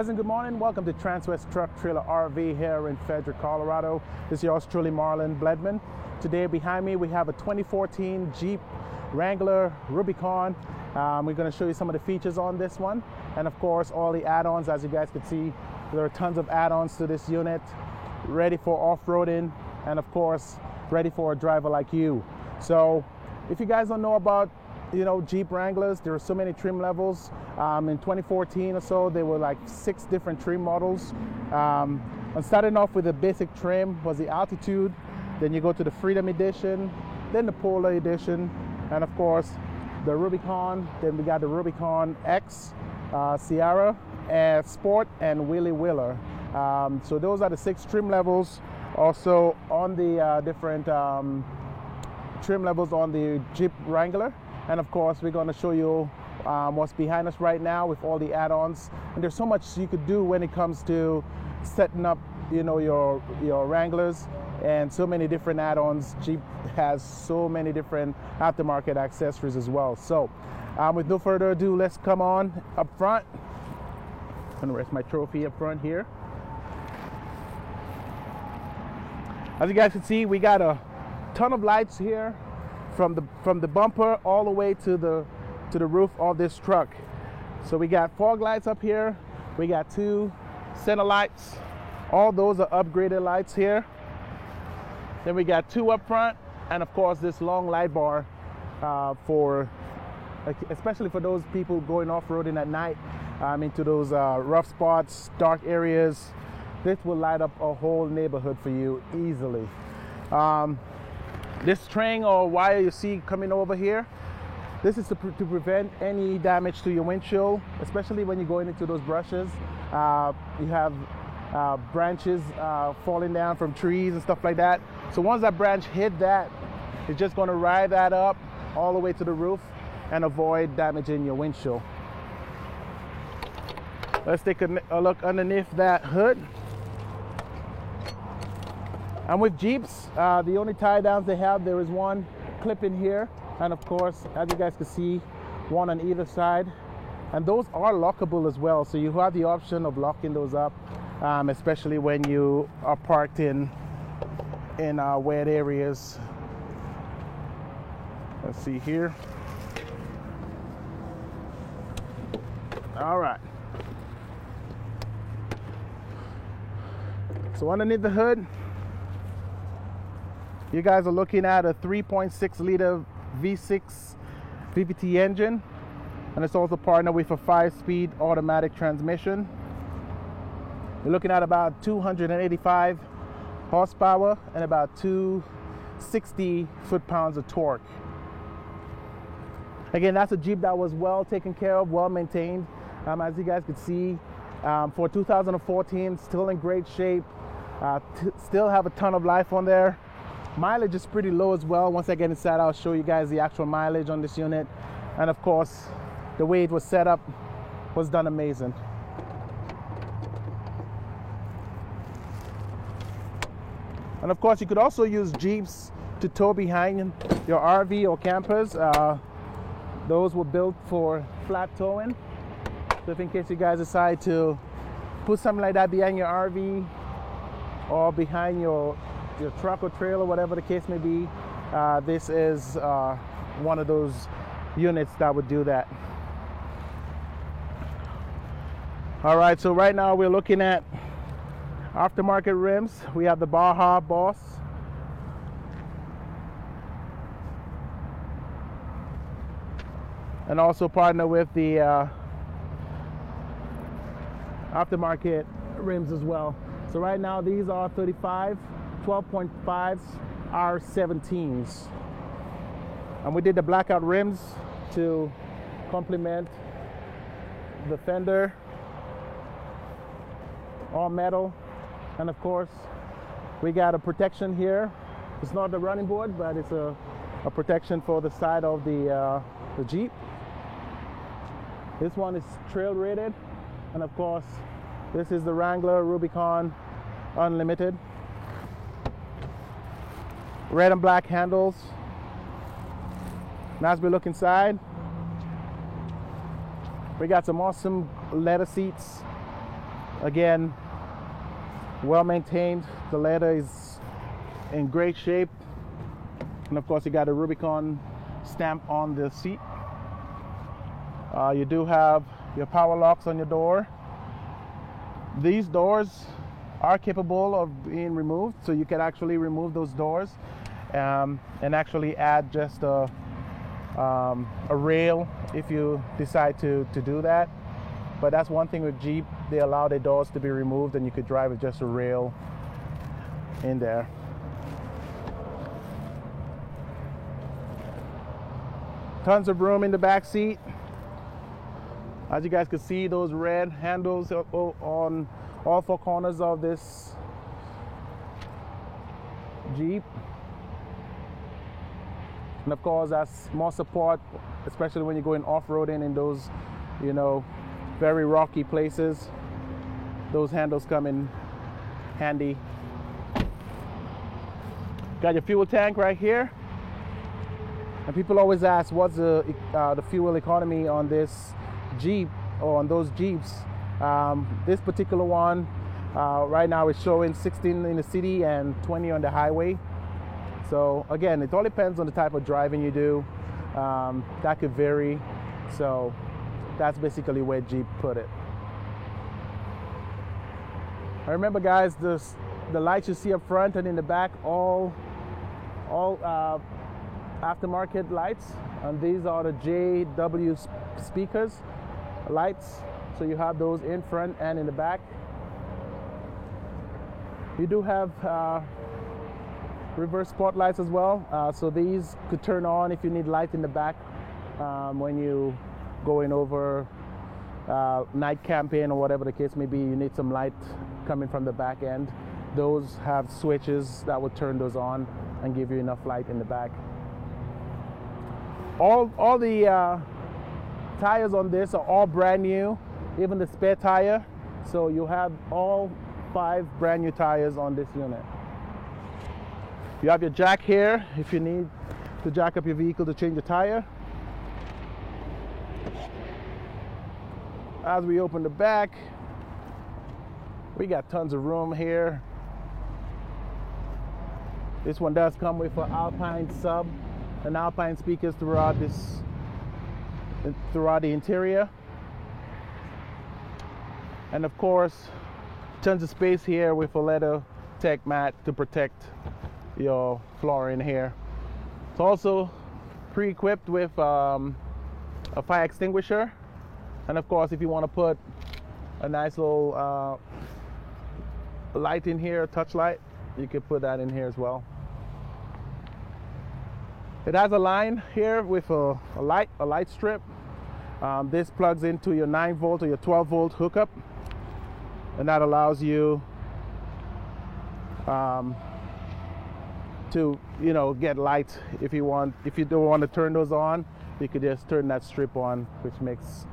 Pleasant good morning. Welcome to Transwest Truck Trailer RV here in Frederick, Colorado. This is yours truly, Marlon Bledman. Today behind me we have a 2014 Jeep Wrangler Rubicon. We're going to show you some of the features on this one, and of course all the add-ons. As you guys can see, there are tons of add-ons to this unit, ready for off-roading and of course ready for a driver like you. So if you guys don't know about Jeep Wranglers, there are so many trim levels. In 2014 or so, there were like 6 different trim models. I'm starting off with the basic trim, was the Altitude. Then you go to the Freedom Edition, then the Polar Edition, and of course the Rubicon. Then we got the Rubicon X, Sierra, Sport, and Wheelie Wheeler. So those are the 6 trim levels. Also on the different trim levels on the Jeep Wrangler. And of course we're going to show you what's behind us right now with all the add-ons. And there's so much you could do when it comes to setting up your Wranglers, and so many different add-ons. Jeep has so many different aftermarket accessories as well. So with no further ado, let's come on up front. I'm going to rest my trophy up front here. As you guys can see, we got a ton of lights here from the bumper all the way to the roof of this truck. So we got fog lights up here, we got 2 center lights, all those are upgraded lights here. Then we got 2 up front, and of course this long light bar especially for those people going off-roading at night, into those rough spots, dark areas. This will light up a whole neighborhood for you easily. This string or wire you see coming over here, this is to prevent any damage to your windshield, especially when you're going into those brushes. You have branches falling down from trees and stuff like that. So once that branch hit that, it's just going to ride that up all the way to the roof and avoid damaging your windshield. Let's take a look underneath that hood. And with Jeeps, the only tie downs they have, there is one clip in here, and of course, as you guys can see, one on either side. And those are lockable as well, so you have the option of locking those up, especially when you are parked in wet areas. Let's see here. All right. So underneath the hood, you guys are looking at a 3.6 liter V6 VVT engine, and it's also partnered with a 5-speed automatic transmission. You're looking at about 285 horsepower and about 260 foot-pounds of torque. Again, that's a Jeep that was well taken care of, well maintained. As you guys can see, for 2014, still in great shape, still have a ton of life on there. Mileage is pretty low as well. Once I get inside, I'll show you guys the actual mileage on this unit. And of course, the way it was set up was done amazing. And of course, you could also use Jeeps to tow behind your RV or campers. Those were built for flat towing. So if in case you guys decide to put something like that behind your RV or behind your truck or trailer, whatever the case may be, this is one of those units that would do that. All right, so right now we're looking at aftermarket rims. We have the Baja Boss. And also partner with the aftermarket rims as well. So right now these are 35 12.5s R17s, and we did the blackout rims to complement the fender, all metal. And of course we got a protection here. It's not the running board, but it's a protection for the side of the Jeep. This one is trail rated, and of course this is the Wrangler Rubicon Unlimited. Red and black handles. Now as we look inside, we got some awesome leather seats Again, well maintained. The leather is in great shape. And of course, you got a Rubicon stamp on the seat. You do have your power locks on your door. These doors are capable of being removed, so you can actually remove those doors and actually add just a rail if you decide to do that. But that's one thing with Jeep, they allow their doors to be removed and you could drive with just a rail in there. Tons of room in the back seat. As you guys can see, those red handles on all four corners of this Jeep. And of course, that's more support, especially when you're going off-roading in those, you know, very rocky places. Those handles come in handy. Got your fuel tank right here. And people always ask, what's the fuel economy on this Jeep or on those Jeeps? This particular one right now is showing 16 in the city and 20 on the highway. So again, it all depends on the type of driving you do. That could vary. So that's basically where Jeep put it. I remember, guys, the lights you see up front and in the back, all aftermarket lights, and these are the JW speakers lights. So you have those in front and in the back. You do have reverse spotlights as well. So these could turn on if you need light in the back when you going over night camping or whatever the case may be. You need some light coming from the back end. Those have switches that would turn those on and give you enough light in the back. All the tires on this are all brand new, even the spare tire. So you have all 5 brand new tires on this unit. You have your jack here if you need to jack up your vehicle to change the tire. As we open the back, we got tons of room here. This one does come with an Alpine sub and Alpine speakers throughout the interior. And of course, tons of space here with a leather tech mat to protect your floor in here. It's also pre-equipped with a fire extinguisher. And of course, if you want to put a nice little light in here, a touch light, you could put that in here as well. It has a line here with a light strip. This plugs into your 9-volt or your 12-volt hookup, and that allows you to, you know, get light if you want. If you don't want to turn those on, you could just turn that strip on, which makes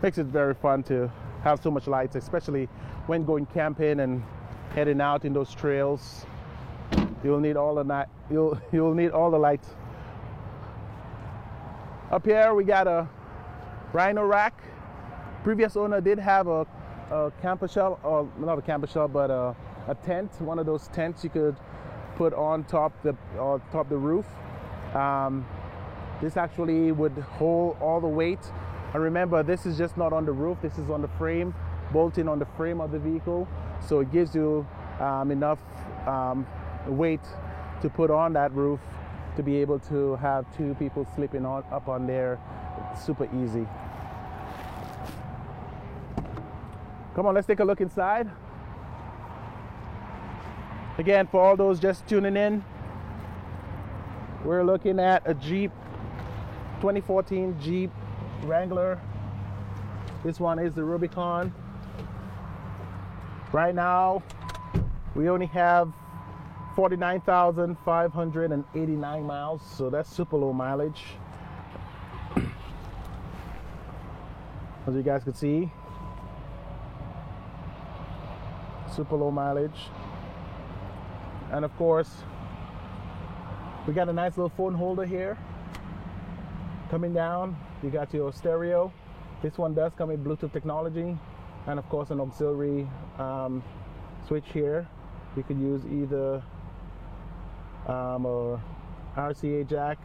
it very fun to have so much lights, especially when going camping and heading out in those trails. You'll need all the night. You'll need all the lights. Up here we got a Rhino rack. Previous owner did have a camper shell, or not a camper shell, but a tent. One of those tents you could put on top the roof. This actually would hold all the weight. And remember, this is just not on the roof. This is on the frame, bolting on the frame of the vehicle. So it gives you enough weight to put on that roof to be able to have 2 people sleeping up on there. It's super easy. Come on, let's take a look inside. Again, for all those just tuning in, we're looking at a Jeep 2014 Jeep Wrangler. This one is the Rubicon. Right now, we only have 49,589 miles, so that's super low mileage. As you guys can see, super low mileage. And of course, we got a nice little phone holder here. Coming down, you got your stereo. This one does come with Bluetooth technology. and of course an auxiliary switch here. You could use either a RCA jack,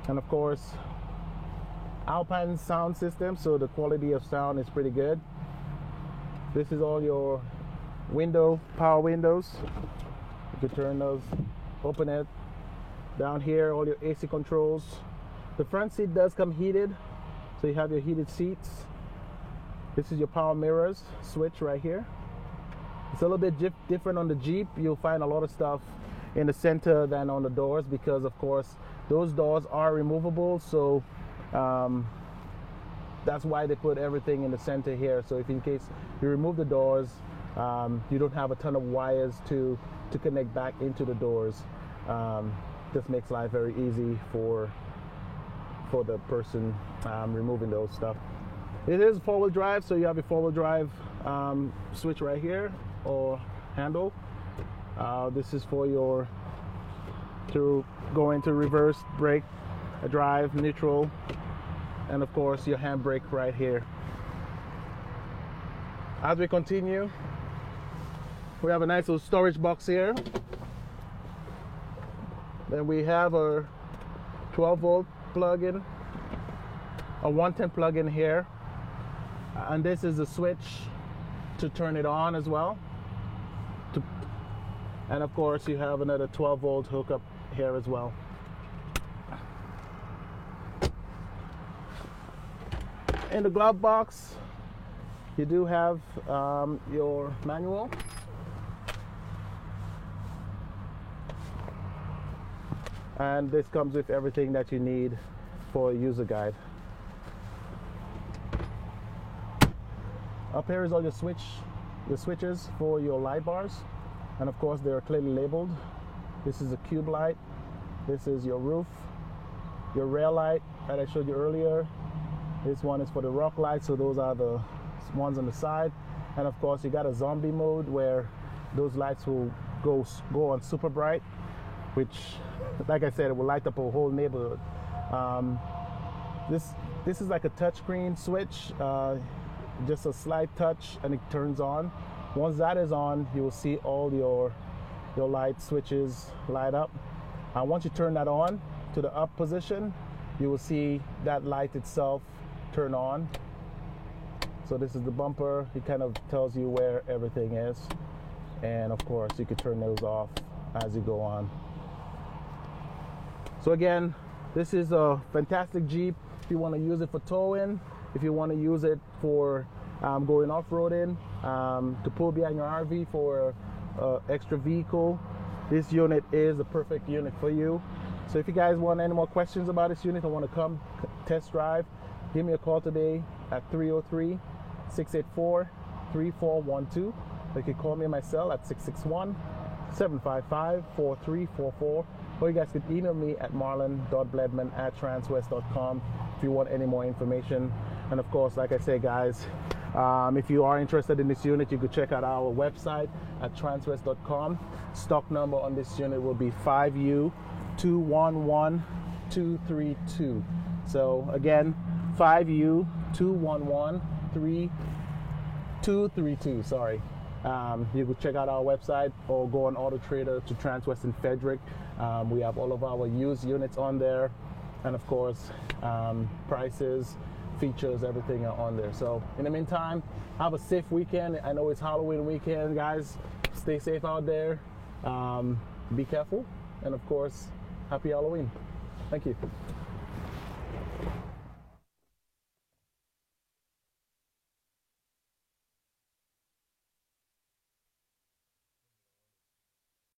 and of course Alpine sound system, so the quality of sound is pretty good. This is all your power windows. You can turn those, open it. Down here, all your AC controls. The front seat does come heated, so you have your heated seats. This is your power mirrors switch right here. It's a little bit different on the Jeep. You'll find a lot of stuff in the center than on the doors, because of course those doors are removable, so that's why they put everything in the center here. So if in case you remove the doors, you don't have a ton of wires to connect back into the doors. This makes life very easy for the person removing those stuff. It is four-wheel drive, so you have your four-wheel drive switch right here, or handle. This is for to go into reverse, brake, drive, neutral, and of course your handbrake right here. As we continue, we have a nice little storage box here. Then we have a 12-volt plug-in, a 110 plug-in here, and this is a switch to turn it on as well. And of course you have another 12-volt hookup here as well. In the glove box, you do have your manual. And this comes with everything that you need for a user guide. Up here is all your switches for your light bars. And of course they are clearly labeled. This is a cube light. This is your roof, your rail light that I showed you earlier. This one is for the rock light, so those are the ones on the side. And of course you got a zombie mode where those lights will go on super bright, which, like I said, it will light up a whole neighborhood. This is like a touchscreen switch, just a slight touch and it turns on. Once that is on, you will see all your light switches light up. Once you turn that on to the up position, you will see that light itself turn on. So this is the bumper. It kind of tells you where everything is. And of course, you can turn those off as you go on. So again, this is a fantastic Jeep. If you want to use it for towing, if you want to use it for going off-roading, to pull behind your RV for extra vehicle, this unit is the perfect unit for you. So if you guys want any more questions about this unit or want to come test drive, give me a call today at 303-684-3412. You can call me on my cell at 661-755-4344. Or you guys can email me at marlon.bledman@transwest.com if you want any more information. And of course, like I say, guys, if you are interested in this unit, you could check out our website at transwest.com. Stock number on this unit will be 5U211232. So again, 5U211332. Sorry. You could check out our website or go on Auto Trader to Transwest in Frederick. We have all of our used units on there, and of course prices, features, everything are on there. So in the meantime, have a safe weekend. I know it's Halloween weekend, guys. Stay safe out there, be careful, and of course, happy Halloween. Thank you.